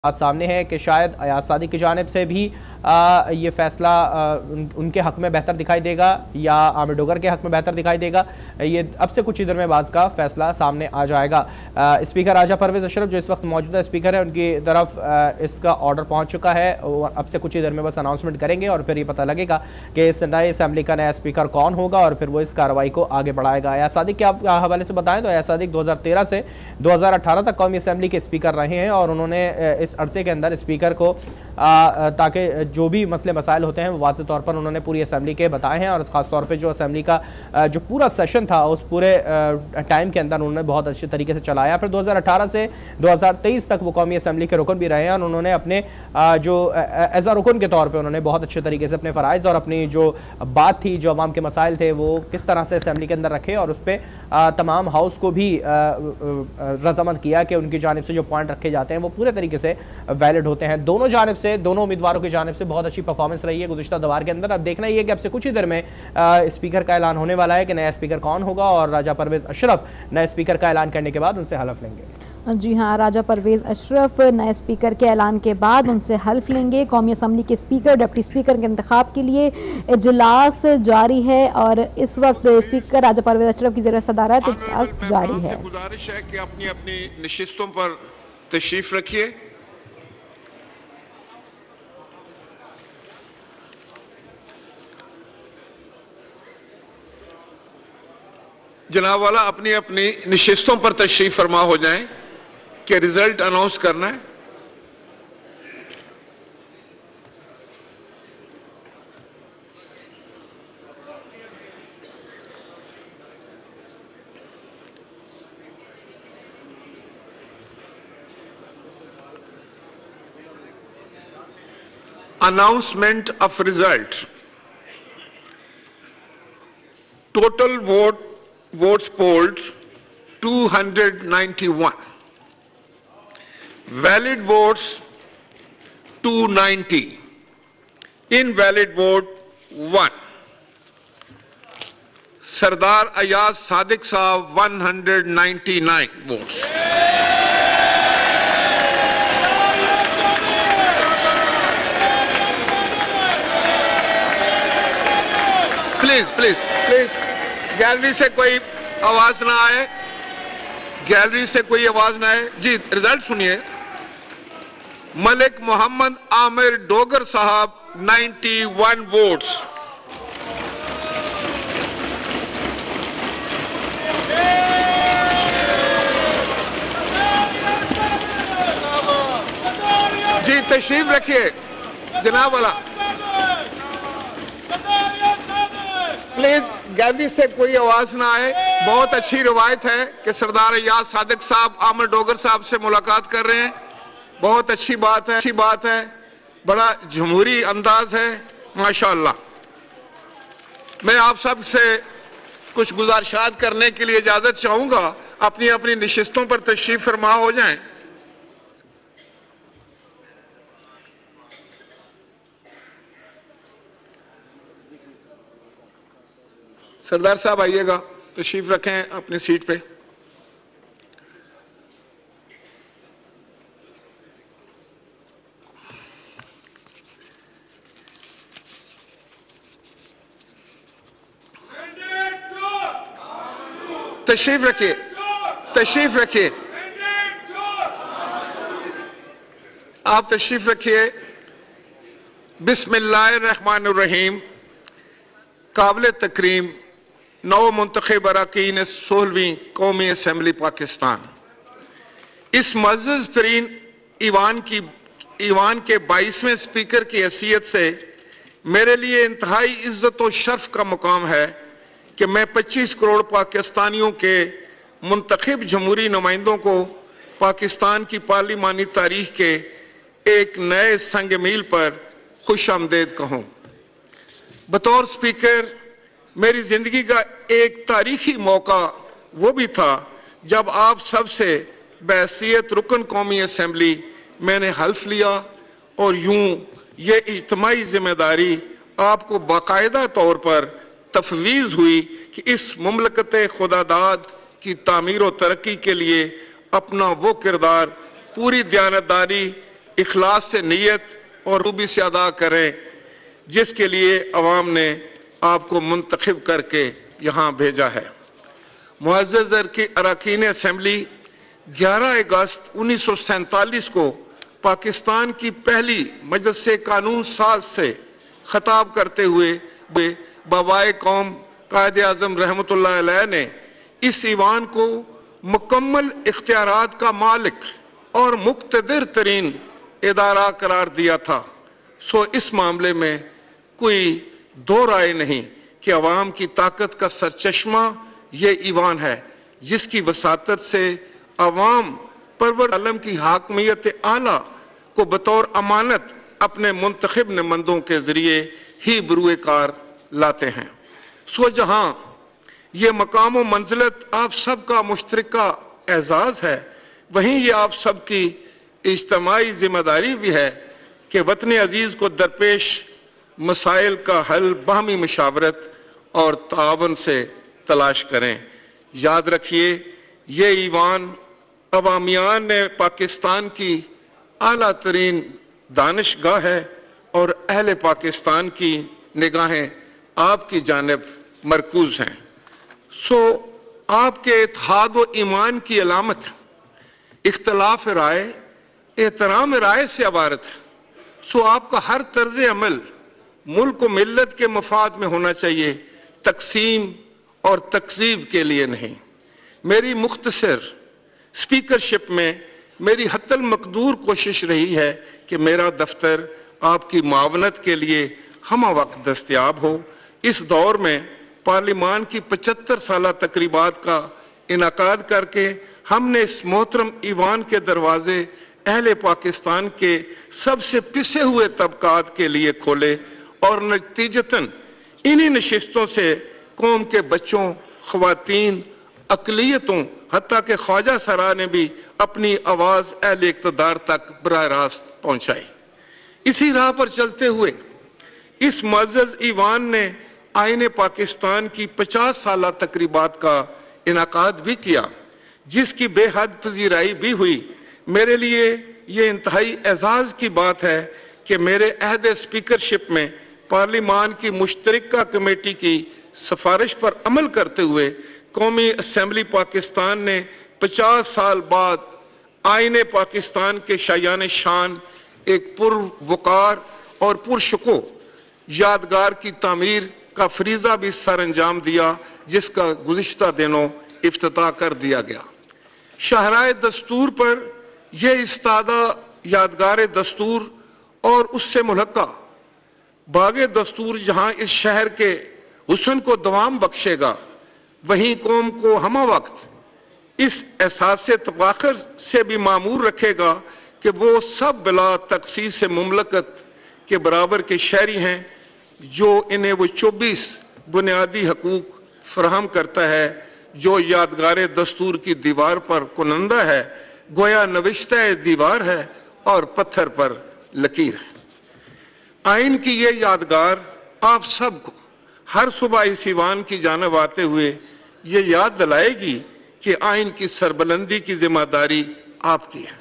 بات سامنے ہے کہ شاید ایاز صادق کی جانب سے بھی یہ فیصلہ ان کے حق میں بہتر دکھائی دے گا یا عامر ڈوگر کے حق میں بہتر دکھائی دے گا. یہ اب سے کچھ ہی دیر میں بعض کا فیصلہ سامنے آ جائے گا. اسپیکر راجہ پرویز اشرف جو اس وقت موجودہ اسپیکر ہے ان کی طرف اس کا آرڈر پہنچ چکا ہے. اب سے کچھ ہی دیر میں بس اناؤنسمنٹ کریں گے اور پھر یہ پتہ لگے گا کہ اس نئے اسمبلی کا نیا اسپیکر کون ہوگا اور پھر وہ اس کارروائی کو آگے بڑھائے گا. ایاز صادق کے حوالے سے بتائیں تو ایاز صادق 2013 سے 2018 تک قومی اسمبلی کے اسپیکر رہے ہیں اور انہوں نے اس عرصے کے اندر اسپیکر کو تاکہ جو بھی مسئلے مسائل ہوتے ہیں وہ واضح طور پر انہوں نے پوری اسمبلی کے بتائے ہیں اور خاص طور پہ جو اسمبلی کا جو پورا سیشن تھا اس پورے ٹائم کے اندر انہوں نے بہت اچھے طریقے سے چلایا. پھر 2018 سے 2023 تک وہ قومی اسمبلی کے رکن بھی رہے ہیں اور انہوں نے اپنے جو ایز اے رکن کے طور پہ انہوں نے بہت اچھے طریقے سے اپنے فرائض اور اپنی جو بات تھی جو عوام کے مسائل تھے وہ کس طرح سے اسمبلی کے اندر رکھے اور اس پہ تمام ہاؤس کو بھی رضامند کیا کہ ان کی جانب سے جو پوائنٹ رکھے جاتے ہیں وہ پورے طریقے سے ویلڈ ہوتے ہیں. دونوں جانب سے دونوں امیدواروں کی جانب سے بہت اچھی پرفارمنس رہی ہے گزشتہ دوار کے اندر. اب دیکھنا یہ کہ اب سے کچھ ہی دیر میں اسپیکر کا اعلان ہونے والا ہے کہ نیا اسپیکر کون ہوگا اور راجہ پرویز اشرف نئے اسپیکر کا اعلان کرنے کے بعد ان سے حلف لیں گے. جی ہاں، راجہ پرویز اشرف نئے اسپیکر کے اعلان کے بعد ان سے حلف لیں گے. قومی اسمبلی کے اسپیکر ڈپٹی اسپیکر کے انتخاب کے لیے اجلاس جاری ہے اور اس وقت اسپیکر راجہ پرویز اشرف کی زیر صدارت اجلاس جاری ہے. گزارش ہے کہ اپنی اپنی نشستوں پر تشریف رکھیے. جناب والا اپنی اپنی نشستوں پر تشریف فرما ہو جائیں کہ ریزلٹ اناؤنس کرنا ہے. Announcement of result. Total votes polled 291. Valid votes 290. Invalid vote 1. Sardar Ayaz Sadiq Saab 199 votes. Please gallery سے کوئی آواز نہ آئے. گیلری سے کوئی آواز نہ آئے. جی ریزلٹ سنیے. ملک محمد عامر ڈوگر صاحب 91 ووٹس. جی تشریف رکھیے جناب والا. پلیز گیلری سے کوئی آواز نہ آئے. بہت اچھی روایت ہے کہ سردار ایاز صادق صاحب عامر ڈوگر صاحب سے ملاقات کر رہے ہیں. بہت اچھی بات ہے. بڑا جمہوری انداز ہے ماشاءاللہ. میں آپ سب سے کچھ گزارشات کرنے کے لیے اجازت چاہوں گا. اپنی اپنی نشستوں پر تشریف فرما ہو جائیں. سردار صاحب آئیے گا, تشریف رکھیں اپنی سیٹ پہ. تشریف رکھیے آپ تشریف رکھیے. بسم اللہ الرحمن الرحیم. قابل تکریم نو منتخب اراکین 16ویں قومی اسمبلی پاکستان, اس معزز ترین ایوان کے 22ویں اسپیکر کی حیثیت سے میرے لیے انتہائی عزت و شرف کا مقام ہے کہ میں 25 کروڑ پاکستانیوں کے منتخب جمہوری نمائندوں کو پاکستان کی پارلیمانی تاریخ کے ایک نئے سنگ میل پر خوش آمدید کہوں. بطور اسپیکر میری زندگی کا ایک تاریخی موقع وہ بھی تھا جب آپ سب سے بحیثیت رکن قومی اسمبلی میں نے حلف لیا اور یوں یہ اجتماعی ذمہ داری آپ کو باقاعدہ طور پر تفویض ہوئی کہ اس مملکت خداداد کی تعمیر و ترقی کے لیے اپنا وہ کردار پوری دیانتداری इखलास से नियत और खूबी से अदा करें जिसके लिए अवाम ने आपको मुंतखब करके यहाँ भेजा है। मुअज़्ज़ज़ अरकान असेंबली 11 अगस्त 1947 को पाकिस्तान की पहली मजलिस कानून साज से खिताब करते हुए बाबाए कौम कायद आज़म रहमतुल्लाह अलैह ने इस ईवान को मुकम्मल इख्तियारात का मालिक और मुक़्तदिर तरीन इदारा करार दिया था। सो इस मामले में कोई दो राय नहीं कि अवाम की ताकत का सरचश्मा ये ईवान है, जिसकी वसातत से अवाम परवर आलम की हाकमियत आला को बतौर अमानत अपने मुंतखब नुमाइंदों के ज़रिए ही बरूए कार लाते हैं। सो जहाँ ये मकाम व मंजिलत आप सबका मुश्तरका एजाज़ है, वहीं ये आप सबकी इज्तिमाई जिम्मेदारी भी है कि वतन अजीज़ को दरपेश मसाइल का हल बाहमी मुशावरत और तावन से तलाश करें। याद रखिए, ये ईवान अवामियान ने पाकिस्तान की आला तरीन दानिशगाह है और अहले पाकिस्तान की निगाहें आपकी जानिब मरकूज हैं। सो आपके इत्तेहाद व ईमान की अलामत इख्तलाफ राय एहतराम राय से अबारत है। सो आपका हर तर्ज अमल मुल्क व मिल्लत के मफाद में होना चाहिए, तकसीम और तकजीब के लिए नहीं। मेरी मुख्तसर स्पीकरशिप में मेरी हत्तल मकदूर कोशिश रही है कि मेरा दफ्तर आपकी मावनत के लिए हम वक्त दस्तयाब हो। इस दौर में पार्लिमान की 75 साला तकरीबात का इनाकाद करके हमने इस मोहतरम ईवान के दरवाजे अहले पाकिस्तान के सबसे पिसे हुए तबकात के लिए खोले और नतीजतन इन्हीं नशिस्तों से कौम के बच्चों, ख्वातीन, अकलियतों, हत्ता के ख्वाजा सरा ने भी अपनी आवाज़ अहले इक़्तिदार तक बराह रास्त पहुँचाई। इसी राह पर चलते हुए इस मुअज़्ज़ज़ ईवान ने आईने पाकिस्तान की 50 साला तकरीबात का इनाकाद भी किया, जिसकी बेहद पजीराई भी हुई। मेरे लिए ये इंतहाई एजाज़ की बात है कि मेरे अहद स्पीकरशिप में पार्लिमान की मुश्तरका कमेटी की सिफारिश पर अमल करते हुए कौमी असम्बली पाकिस्तान ने 50 साल बाद आईने पाकिस्तान के शायान शान एक पुरवकार और पुरशको यादगार की तामीर का फरीज़ा भी सर अंजाम दिया, जिसका गुज़िश्ता दिनों इफ्तिताह कर दिया गया। शाहराए दस्तूर पर यह इस्तादा यादगार दस्तूर और उससे मुल्हका बागे दस्तूर जहाँ इस शहर के हुस्न को दवाम बख्शेगा, वहीं कौम को हम वक्त इस एहसास तबाखर से भी मामूर रखेगा कि वो सब बिला तखसीस मुमलकत के बराबर के शहरी हैं, जो इन्हें वो 24 बुनियादी हकूक फराहम करता है जो यादगार दस्तूर की दीवार पर कुनंदा है, गोया नविश्ता दीवार है और पत्थर पर लकीर है। आइन की ये यादगार आप सबको हर सुबह इस ईवान की जानिब आते हुए ये याद दिलाएगी कि आइन की सरबलंदी की जिम्मेदारी आपकी है।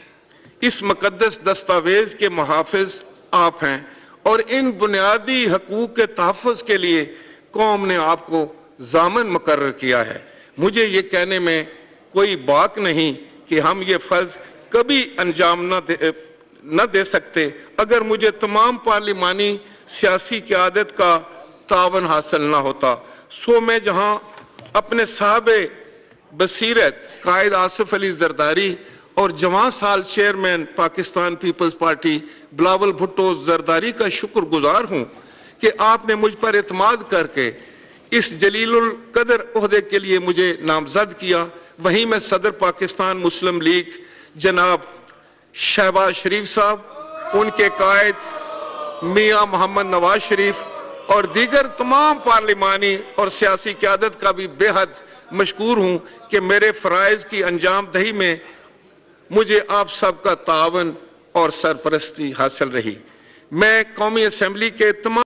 इस मुकद्दस दस्तावेज के मुहाफिज आप हैं और इन बुनियादी हकूक के तहफ़्फ़ुज़ के लिए कौम ने आपको ज़ामन मुकर्रर किया है। मुझे ये कहने में कोई बाक नहीं कि हम ये फ़र्ज़ कभी अंजाम न दे सकते अगर मुझे तमाम पार्लिमानी सियासी क़यादत का तावन हासिल ना होता। सो मैं जहाँ अपने साहब बसीरत कायद आसिफ अली जरदारी और जवान साल चेयरमैन पाकिस्तान पीपल्स पार्टी बिलावल भुट्टो जरदारी का शुक्रगुजार हूँ कि आपने मुझ पर एतमाद करके इस जलीलुल कदर ओहदे के लिए मुझे नामजद किया। वहीं मैं सदर पाकिस्तान मुस्लिम लीग जनाब शहबाज शरीफ साहब, उनके कायद मियाँ मोहम्मद नवाज शरीफ और दीगर तमाम पार्लिमानी और सियासी क़यादत का भी बेहद मशकूर हूँ कि मेरे फ़राइज़ की अंजाम दही में मुझे आप सब का तावन और सरपरस्ती हासिल रही। मैं कौमी असम्बली के तमाम